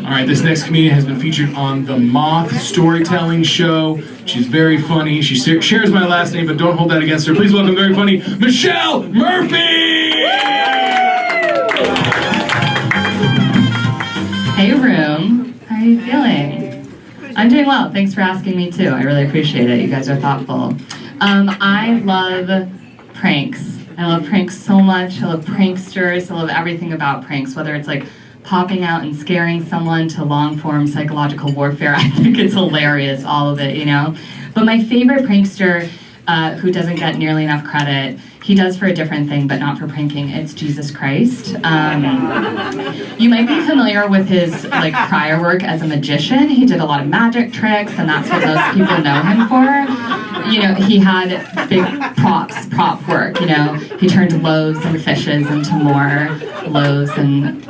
All right, this next comedian has been featured on the Moth Storytelling Show. She's very funny. She shares my last name, but don't hold that against her. Please welcome very funny Michelle Murphy! Hey, room. How are you feeling? I'm doing well. Thanks for asking me, too. I really appreciate it. You guys are thoughtful. I love pranks. I love pranks so much. I love pranksters. I love everything about pranks, whether it's like popping out and scaring someone to long-form psychological warfare. I think it's hilarious, all of it, you know? But my favorite prankster, who doesn't get nearly enough credit, he does for a different thing, but not for pranking. It's Jesus Christ. You might be familiar with his prior work as a magician. He did a lot of magic tricks, and that's what most people know him for. You know, he had big prop work, you know. He turned loaves and fishes into more loaves, and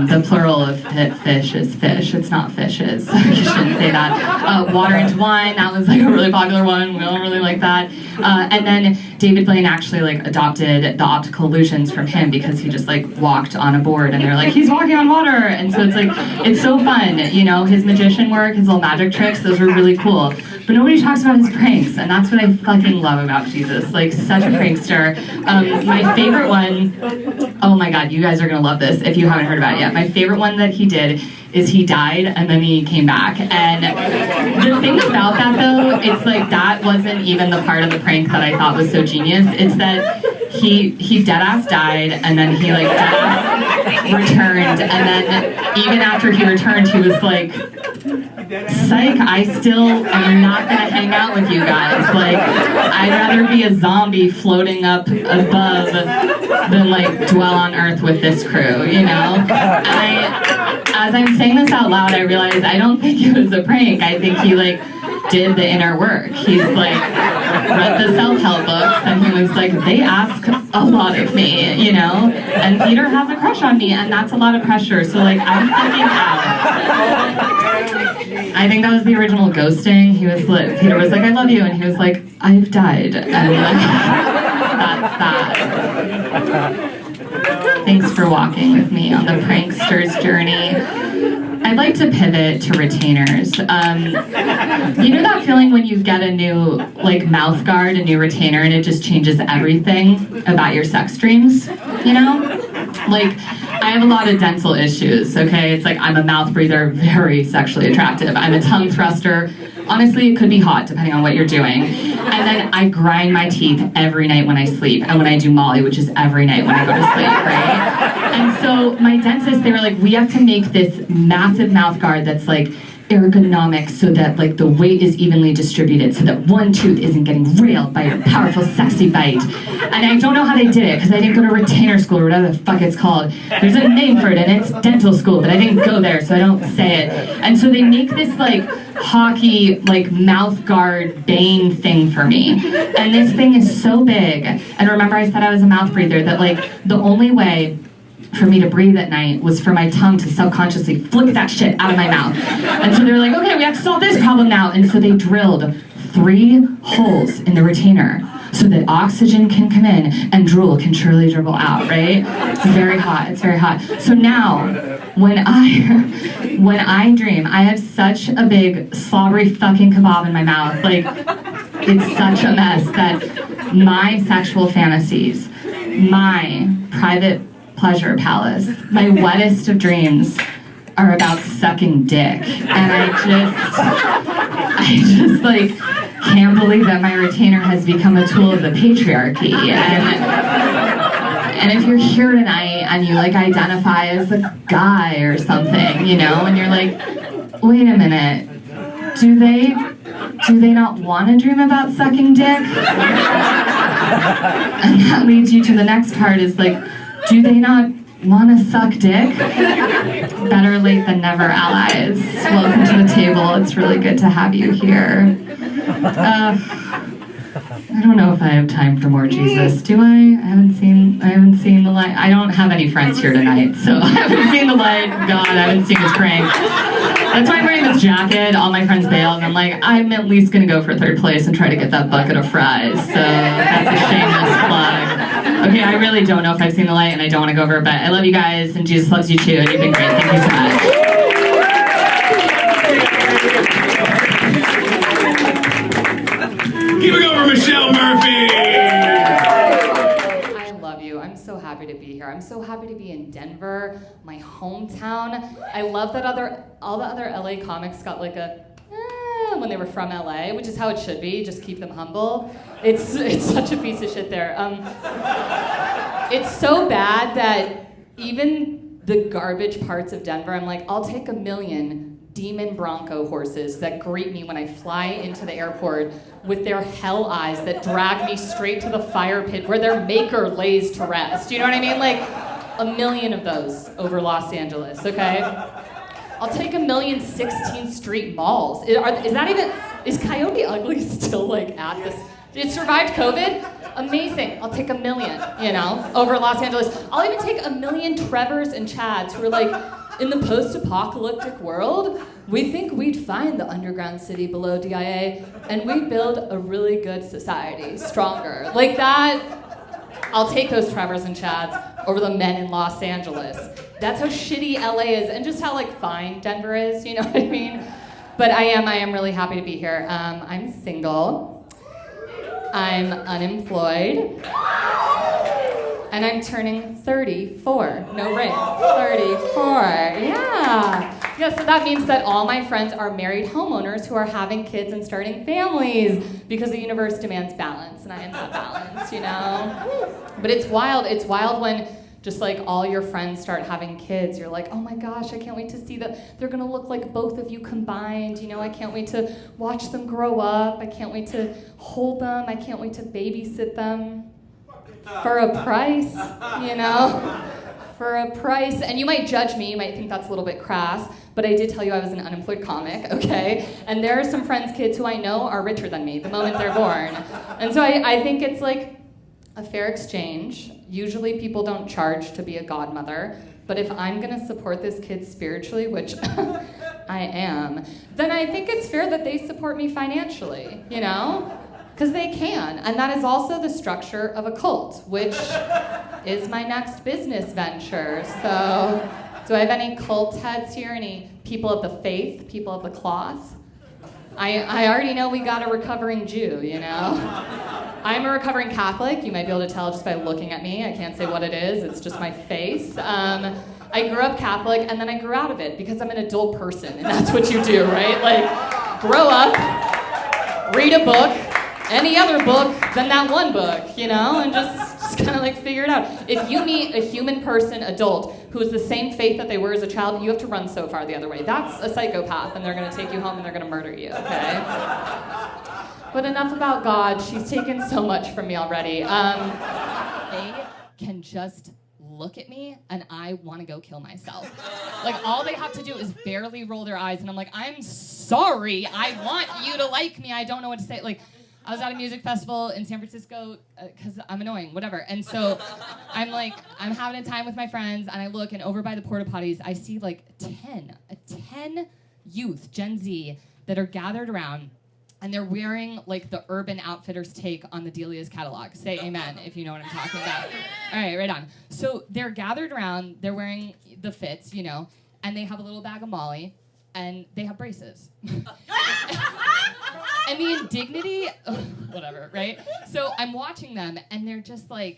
the plural of fish is fish. It's not fishes, so you shouldn't say that. Water into wine, that was like a really popular one. We all really like that. And then David Blaine actually adopted the optical illusions from him because he just walked on a board, and they're like, he's walking on water. And so it's so fun, you know. His magician work, his little magic tricks, those were really cool. But nobody talks about his pranks, and that's what I fucking love about Jesus. Such a prankster. My favorite one, oh my god, you guys are gonna love this if you haven't heard about it yet. My favorite one that he did is he died and then he came back. And the thing about that though, it's that wasn't even the part of the prank that I thought was so genius. It's that he deadass died, and then he deadass returned, and then even after he returned, he was like, psych, I still am not gonna hang out with you guys. I'd rather be a zombie floating up above than dwell on Earth with this crew, you know? And as I'm saying this out loud, I realize I don't think it was a prank. I think he did the inner work. He's read the self-help books, and he was they ask a lot of me, you know? And Peter has a crush on me, and that's a lot of pressure, so I'm freaking out. I think that was the original ghosting. He was Peter was I love you, and he was I've died, and that's that. Thanks for walking with me on the prankster's journey. I'd like to pivot to retainers. You know that feeling when you get a new mouth guard, a new retainer, and it just changes everything about your sex dreams, you know? I have a lot of dental issues, okay? It's I'm a mouth breather, very sexually attractive. I'm a tongue thruster. Honestly, it could be hot depending on what you're doing. And then I grind my teeth every night when I sleep, and when I do Molly, which is every night when I go to sleep, right? And so my dentist, they were we have to make this massive mouth guard that's ergonomic so that the weight is evenly distributed so that one tooth isn't getting railed by your powerful sexy bite. And I don't know how they did it because I didn't go to retainer school or whatever the fuck it's called. There's a name for it, and it's dental school, but I didn't go there, so I don't say it. And so they make this hockey mouth guard bane thing for me, and this thing is so big. And remember I said I was a mouth breather, that the only way for me to breathe at night was for my tongue to subconsciously flick that shit out of my mouth. And so they were okay, we have to solve this problem now. And so they drilled 3 holes in the retainer so that oxygen can come in and drool can surely dribble out, right? It's very hot, it's very hot. So now, when I dream, I have such a big slobbery fucking kebab in my mouth. It's such a mess that my sexual fantasies, my private pleasure palace, my wettest of dreams are about sucking dick. And I just can't believe that my retainer has become a tool of the patriarchy. And if you're here tonight and you identify as a guy or something, you know, and you're wait a minute, do they not want to dream about sucking dick? And that leads you to the next part is do they not want to suck dick? Better late than never, allies. Welcome to the table. It's really good to have you here. I don't know if I have time for more Jesus. Do I? I haven't seen the light. I don't have any friends here tonight, so I haven't seen the light. God, I haven't seen his prank. That's why I'm wearing this jacket. All my friends bailed, and I'm at least gonna go for 3rd place and try to get that bucket of fries. So that's a shameless plug. Okay, I really don't know if I've seen the light, and I don't want to go over it, but I love you guys, and Jesus loves you too, and you've been great. Thank you so much. I'm so happy to be in Denver, my hometown. I love that all the other LA comics got like a when they were from LA, which is how it should be. Just keep them humble. It's such a piece of shit there. It's so bad that even the garbage parts of Denver, I'm like, I'll take 1 million demon bronco horses that greet me when I fly into the airport with their hell eyes that drag me straight to the fire pit where their maker lays to rest. You know what I mean? Like 1 million of those over Los Angeles, okay? I'll take 1 million 16th Street malls. Is Coyote Ugly still like at this? It survived COVID? Amazing. I'll take 1 million, over Los Angeles. I'll even take 1 million Trevors and Chads who are like, in the post-apocalyptic world, we think we'd find the underground city below DIA and we'd build a really good society, stronger. Like that, I'll take those Trevors and Chads over the men in Los Angeles. That's how shitty LA is and just how like fine Denver is, you know what I mean? But I am really happy to be here. I'm single. I'm unemployed. And I'm turning 34. No ring. 34. Yeah. Yeah, so that means that all my friends are married homeowners who are having kids and starting families because the universe demands balance, and I am that balance, But it's wild. It's wild when just like all your friends start having kids. You're like, oh my gosh, I can't wait to see that they're gonna look like both of you combined. I can't wait to watch them grow up. I can't wait to hold them. I can't wait to babysit them. For a price, for a price. And you might judge me, you might think that's a little bit crass, but I did tell you I was an unemployed comic, okay? And there are some friends' kids who I know are richer than me the moment they're born. And so I think it's like a fair exchange. Usually people don't charge to be a godmother, but if I'm gonna support this kid spiritually, which I am, then I think it's fair that they support me financially, Because they can, and that is also the structure of a cult, which is my next business venture. So, do I have any cult heads here? Any people of the faith, people of the cloth? I already know we got a recovering Jew, I'm a recovering Catholic. You might be able to tell just by looking at me. I can't say what it is. It's just my face. I grew up Catholic, and then I grew out of it because I'm an adult person, and that's what you do, right? Like, grow up, read a book, any other book than that one book, and just kind of like figure it out. If you meet a human person, adult, who is the same faith that they were as a child, you have to run so far the other way. That's a psychopath, and they're going to take you home and they're going to murder you, okay? But enough about God. She's taken so much from me already. They can just look at me and I want to go kill myself. Like, all they have to do is barely roll their eyes, and I'm like, I'm sorry. I want you to like me. I don't know what to say. Like, I was at a music festival in San Francisco because I'm annoying, whatever. And so I'm having a time with my friends, and I look, and over by the porta potties, I see like 10 youth, Gen Z, that are gathered around, and they're wearing like the Urban Outfitters take on the Delia's catalog. Say amen if you know what I'm talking about. All right, right on. So they're gathered around, they're wearing the fits, and they have a little bag of Molly, and they have braces. And the indignity, whatever, right? So I'm watching them, and they're getting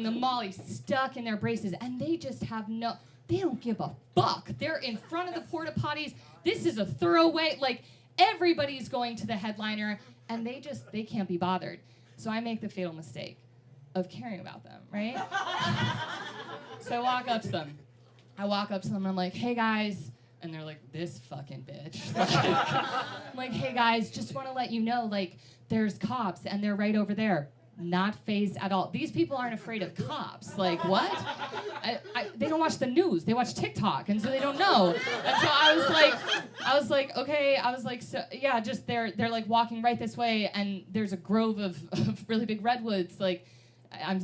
the Molly stuck in their braces, and they just have they don't give a fuck. They're in front of the porta potties. This is a throwaway, like, everybody's going to the headliner, and they can't be bothered. So I make the fatal mistake of caring about them, right? So I walk up to them, and I'm like, hey guys. And they're like, this fucking bitch. I'm like, hey guys, just want to let you know, like, there's cops and they're right over there. Not fazed at all. These people aren't afraid of cops. Like, what? They don't watch the news. They watch TikTok, and so they don't know. And so I was like, okay. I was like, so yeah, just they're like walking right this way, and there's a grove of really big redwoods. Like,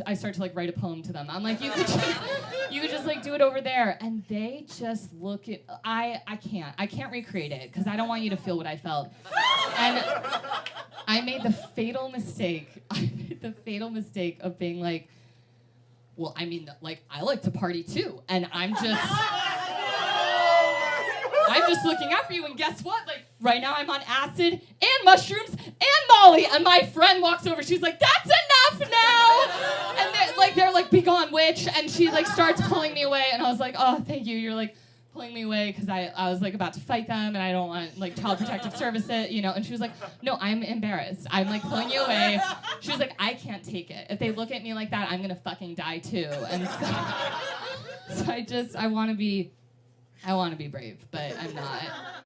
I start to like write a poem to them. I'm like, you could just like do it over there, and they just look at. I can't recreate it because I don't want you to feel what I felt. And I made the fatal mistake of being like, well, I mean, like, I like to party too, and I'm just looking out for you, and guess what? Like, right now I'm on acid and mushrooms and Molly, and my friend walks over, she's like, that's enough now! And they're like, "Be gone, witch!" And she like starts pulling me away, and I was like, "Oh, thank you. You're like pulling me away," because I was like about to fight them, and I don't want like child protective services, you know. And she was like, "No, I'm embarrassed. I'm like pulling you away." She was like, "I can't take it. If they look at me like that, I'm gonna fucking die too." And so I want to be brave, but I'm not.